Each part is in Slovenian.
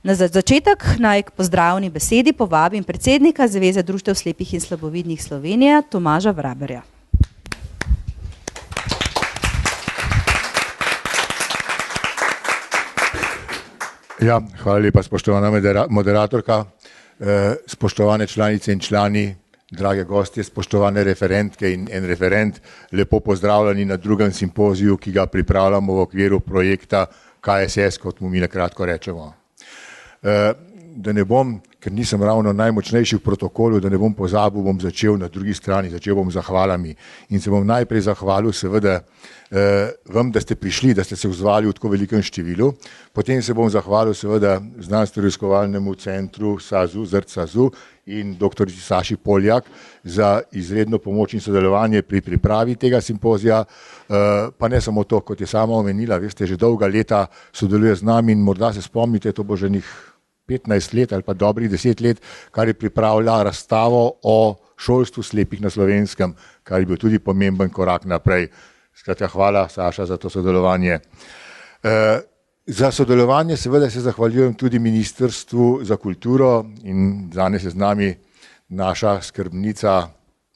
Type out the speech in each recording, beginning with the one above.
Na začetek naj k pozdravni besedi povabim predsednika Zveze društev slepih in slabovidnih Slovenije, Tomaža Vraberja. Ja, hvala lepa, spoštovana moderatorka, spoštovane članice in člani, drage gostje, spoštovane referentke in en referent, lepo pozdravljeni na drugem simpoziju, ki ga pripravljamo v okviru projekta KSS, kot mu mi na kratko rečemo. Da ne bom, ker nisem ravno najmočnejši v protokolu, da ne bom pozabil, bom začel na drugi strani, začel bom z zahvalami. In se bom najprej zahvalil seveda vam, da ste prišli, da ste se odzvali v tako velikem številu. Potem se bom zahvalil seveda Znanstveno-raziskovalnemu centru SAZU, ZRT-SAZU in doktorici Saši Poljak za izredno pomoč in sodelovanje pri pripravi tega simpozija. Pa ne samo to, kot je sama omenila, veste, že dolga leta sodeluje z nami in morda se spomnite, to bo že 15 let ali pa dobrih 10 let, kar je pripravila razstavo o šolstvu slepih na Slovenskem, kar je bil tudi pomemben korak naprej. Skratka, hvala, Saša, za to sodelovanje. Za sodelovanje seveda se zahvaljujem tudi Ministrstvu za kulturo in danes je z nami naša skrbnica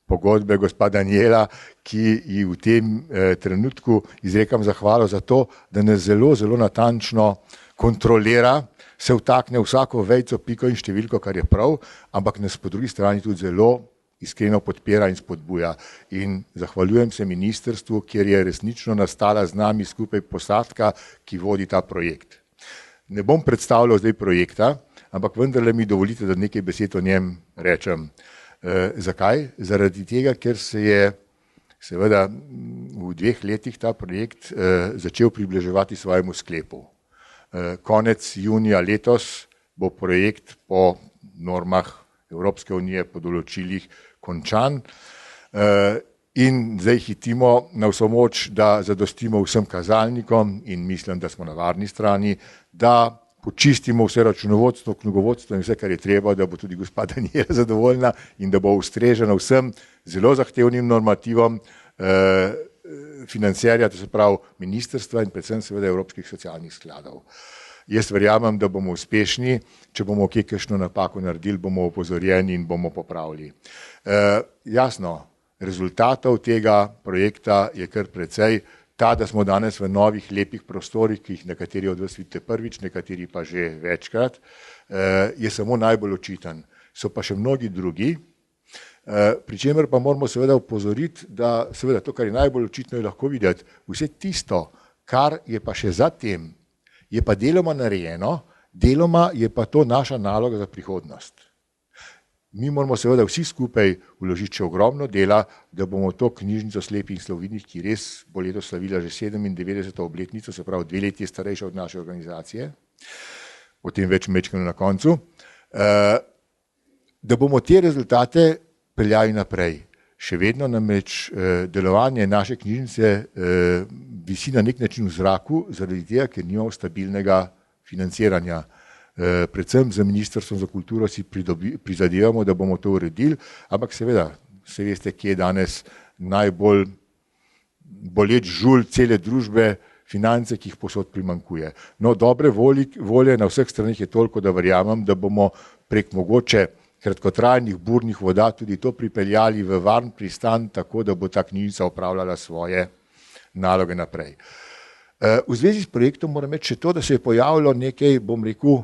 pogodbe, gospa Daniela, ki ji v tem trenutku izrekam zahvalo za to, da nas zelo, zelo natančno kontrolira, se vtakne vsako vejco, piko in številko, kar je prav, ampak nas po drugi strani tudi zelo iskreno podpira in spodbuja. In zahvaljujem se ministrstvu, kjer je resnično nastala z nami skupaj posadka, ki vodi ta projekt. Ne bom predstavljal zdaj projekta, ampak vendarle mi dovolite, da nekaj besed o njem rečem. Zakaj? Zaradi tega, ker se je seveda v 2 letih ta projekt začel približevati svojemu sklepu. Konec junija letos bo projekt po normah Evropske unije, po določilih končan in zdaj hitimo na vso moč, da zadostimo vsem kazalnikom in mislim, da smo na varni strani, da počistimo vse računovodstvo, knjigovodstvo in vse, kar je treba, da bo tudi gospa Daniela zadovoljna in da bo ustrežena vsem zelo zahtevnim normativom financerja, to se pravi ministrstva in predvsem seveda Evropskih socialnih skladov. Jaz verjamem, da bomo uspešni, če bomo kje kakšno napako naredili, bomo opozorjeni in bomo popravili. Jasno, rezultatov tega projekta je kar precej. Ta, da smo danes v novih lepih prostorih, ki jih nekateri od vas vidite prvič, nekateri pa že večkrat, je samo najbolj očiten. So pa še mnogi drugi, pri čemer pa moramo seveda opozoriti, da seveda to, kar je najbolj očitno, je lahko videti. Vse tisto, kar je pa še za tem, je pa deloma narejeno, deloma je pa to naša naloga za prihodnost. Mi moramo seveda vsi skupaj vložiti še ogromno dela, da bomo to knjižnico slepih in slabovidnih, ki res bo letos slavila že 97. obletnico, se pravi 2 leti je starejša od naše organizacije, o tem več mečkano na koncu, da bomo te rezultate peljali naprej. Še vedno namreč delovanje naše knjižnice visi na nek način v zraku, zaradi tega, ker nimamo stabilnega financiranja. Predvsem z Ministrstvom za kulturo si prizadevamo, da bomo to uredili, ampak seveda, se veste, kje je danes najbolj boleč žulj cele družbe, finance, ki jih povsod primanjkuje. No, dobre volje na vseh stranih je toliko, da verjamem, da bomo prek mogoče kratkotrajnih burnih voda tudi to pripeljali v varen pristan, tako da bo ta knjižnica opravljala svoje naloge naprej. V zvezi s projektom moram reči še to, da se je pojavilo nekaj, bom rekel,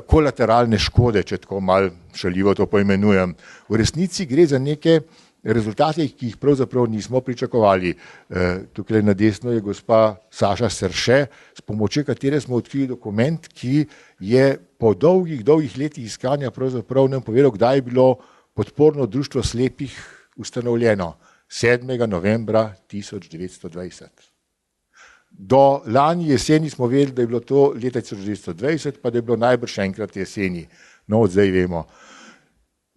kolateralne škode, če tako malo šaljivo to poimenujem. V resnici gre za neke rezultate, ki jih pravzaprav nismo pričakovali. Tukaj na desno je gospa Saša Serše, s pomočjo katere smo odkrili dokument, ki je po dolgih letih iskanja pravzaprav nam povedal, kdaj je bilo podporno društvo slepih ustanovljeno. 7. novembra 1920. Do lani jeseni smo vedeli, da je bilo to leta 1920, pa da je bilo najbrž enkrat jeseni. No, od zdaj vemo.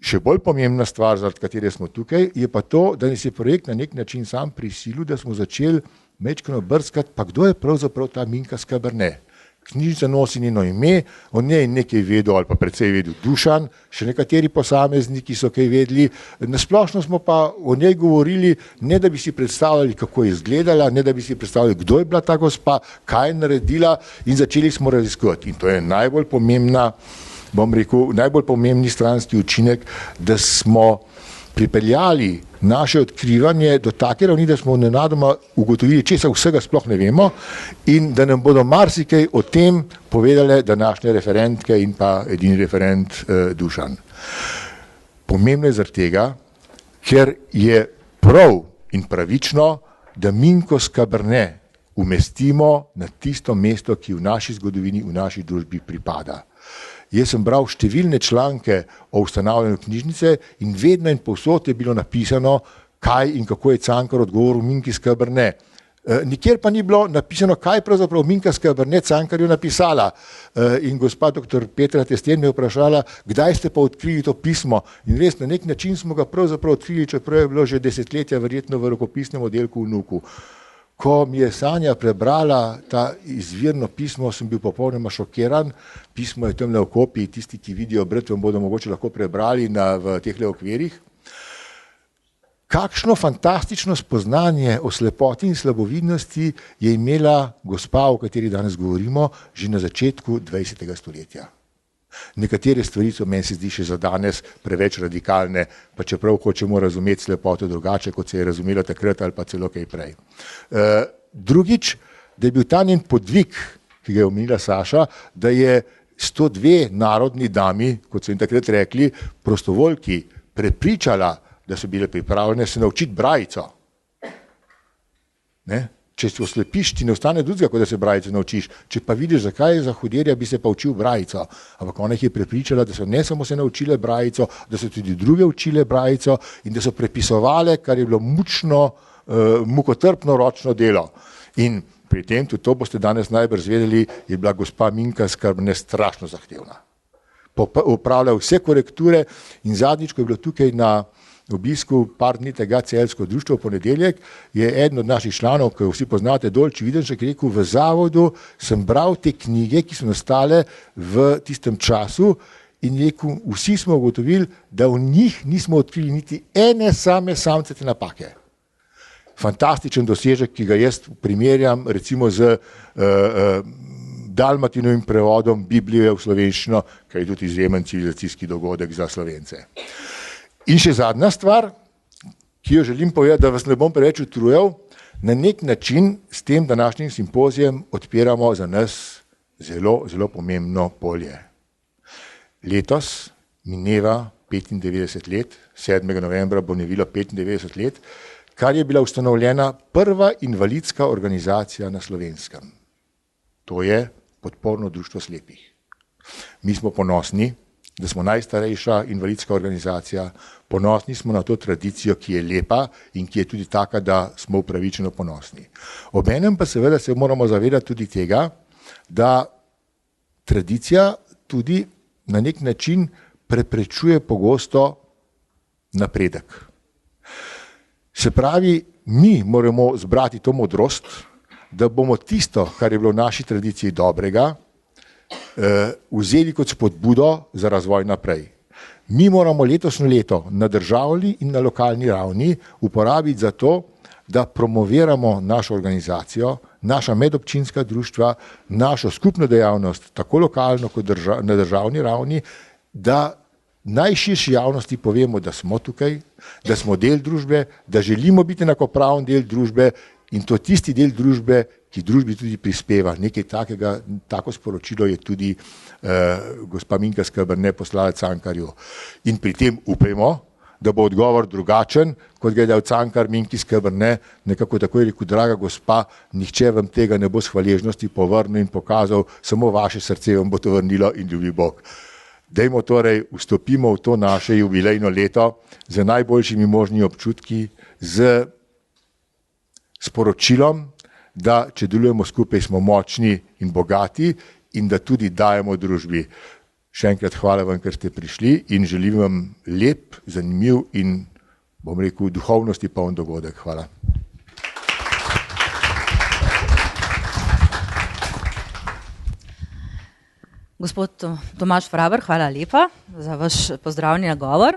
Še bolj pomembna stvar, zaradi katere smo tukaj, je pa to, da nas je projekt na nek način sam prisilil, da smo začeli mečkano brskati, pa kdo je pravzaprav ta Minka Skaberne. knjižica nosi njeno ime, o njej nekaj vedel ali pa precej vedel Dušan, še nekateri posamezniki so kaj vedeli, nasplošno smo pa o njej govorili, ne da bi si predstavljali, kako je izgledala, ne da bi si predstavljali, kdo je bila ta gospa, kaj je naredila in začeli smo raziskovati. In to je najbolj pomembna, bom rekel, najbolj pomembni stranski učinek, da smo pripeljali naše odkrivanje do take ravni, da smo nenadoma ugotovili, česa vsega sploh ne vemo in da nam bodo marsikaj o tem povedale današnje referentke in pa edini referent Dušan. Pomembno je zaradi tega, ker je prav in pravično, da Minko Skaberne umestimo na tisto mesto, ki v naši zgodovini, v naši družbi pripada. Jaz sem bral številne članke o ustanavljanju knjižnice in vedno in povsod je bilo napisano, kaj in kako je Cankar odgovoril Minki Skaberne. Nikjer pa ni bilo napisano, kaj pravzaprav Minka Skaberne Cankarju napisala. In gospa dr. Petra Testen me je vprašala, kdaj ste pa odkrili to pismo. In res, na nek način smo ga pravzaprav odkrili, čeprav je bilo že desetletja verjetno v rokopisnem oddelku v Nuku. Ko mi je Sanja prebrala ta izvirno pismo, sem bil popolnoma šokiran. Pismo je tamle v kopiji, tisti, ki vidijo brati, vam bodo mogoče lahko prebrali v tehle okvirih. Kakšno fantastično spoznanje o slepoti in slabovidnosti je imela gospa, o kateri danes govorimo, že na začetku 20. stoletja. Nekatere stvari so meni se zdi še za danes preveč radikalne, pa čeprav hočemo razumeti slepoto drugače, kot se je razumelo takrat ali pa celo kaj prej. Drugič, da je bil ta njen podvig, ki ga je omenila Saša, da je 102 narodni dami, kot so jim takrat rekli, prostovoljki, prepričala, da so bile pripravljene se naučiti brajico. Ne? Če se oslepiš, ti ne ostane drugega, kot da se brajico naučiš. Če pa vidiš, zakaj je za hudirja, bi se pa učil brajico. Ampak ona jih je prepričala, da so ne samo se naučile brajico, da so tudi druge učile brajico in da so prepisovale, kar je bilo mučno, mukotrpno ročno delo. In pri tem, tudi to boste danes najbrž zvedeli, je bila gospa Minka Skaberne strašno zahtevna. Upravlja vse korekture in zadnjič, ko je bilo tukaj na obisku par dni tega Celjsko društvo v ponedeljek, je eden od naših članov, ki jo vsi poznate, Dolč Videnšek, rekel, v zavodu sem bral te knjige, ki so nastale v tistem času in rekel, vsi smo ugotovili, da v njih nismo odkrili niti ene same samcete napake. Fantastičen dosežek, ki ga jaz primerjam recimo z Dalmatinovim prevodom Biblije v slovenščino, ki je tudi izjemen civilizacijski dogodek za Slovence. In še zadnja stvar, ki jo želim povedati, da vas ne bom preveč utrujal, na nek način s tem današnjim simpozijem odpiramo za nas zelo, zelo pomembno polje. Letos mineva 95 let, 7. novembra bo minilo 95 let, kar je bila ustanovljena prva invalidska organizacija na Slovenskem. To je Podporno društvo slepih. Mi smo ponosni, da smo najstarejša invalidska organizacija, ponosni smo na to tradicijo, ki je lepa in ki je tudi taka, da smo upravičeno ponosni. Obenem pa seveda se moramo zavedati tudi tega, da tradicija tudi na nek način preprečuje pogosto napredek. Se pravi, mi moramo zbrati to modrost, da bomo tisto, kar je bilo v naši tradiciji dobrega, vzeli kot spodbudo za razvoj naprej. Mi moramo letošnje leto na državni in na lokalni ravni uporabiti za to, da promoviramo našo organizacijo, naša medobčinska društva, našo skupno dejavnost, tako lokalno kot na državni ravni, da najširši javnosti povemo, da smo tukaj, da smo del družbe, da želimo biti enakopraven del družbe in to tisti del družbe, ki družbi tudi prispeva. Nekaj takega, tako sporočilo je tudi gospa Minka Skaberne poslala Cankarju. In pri tem upajmo, da bo odgovor drugačen, kot ga je dal Cankar Minki Skaberne, nekako tako je rekel, draga gospa, nihče vam tega ne bo s hvaležnosti povrnil in pokazal, samo vaše srce vam bo to vrnilo in ljubi Bog. Dajmo torej, vstopimo v to naše jubilejno leto z najboljšimi možnimi občutki, z sporočilom, da če delujemo skupaj, smo močni in bogati in da tudi dajemo družbi. Še enkrat hvala vam, ker ste prišli in želim vam lep, zanimiv in, bom rekel, duhovnosti poln dogodek. Hvala. Gospod Tomaž Fraber, hvala lepa za vaš pozdravni nagovor.